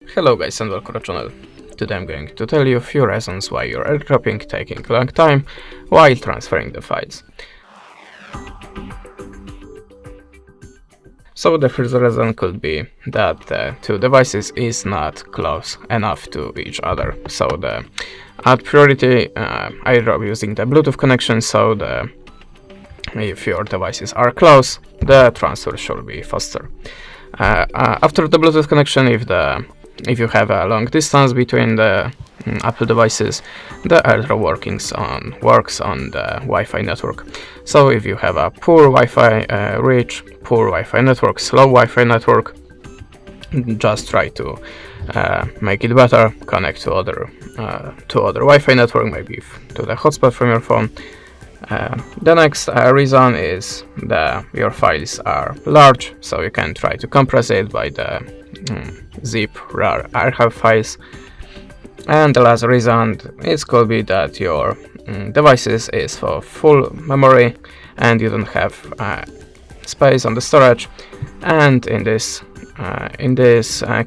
Hello guys and welcome to the channel. Today I'm going to tell you a few reasons why your airdropping taking a long time while transferring the files. So the first reason could be that the two devices is not close enough to each other. So the add priority airdrop using the Bluetooth connection, so if your devices are close, the transfer should be faster. After the Bluetooth connection, if you have a long distance between the Apple devices, the airdrop works on the Wi-Fi network. So if you have a poor Wi-Fi reach, poor Wi-Fi network, slow Wi-Fi network, just try to make it better. Connect to other Wi-Fi network, maybe to the hotspot from your phone. The next reason is that your files are large, so you can try to compress it by the zip RAR archive files. And the last reason could be that your devices is for full memory and you don't have space on the storage. And in this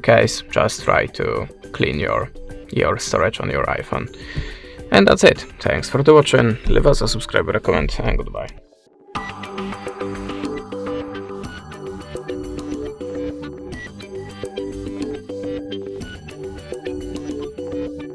case, just try to clean your storage on your iPhone. And that's it. Thanks for watching. Leave us a subscribe, comment, and goodbye.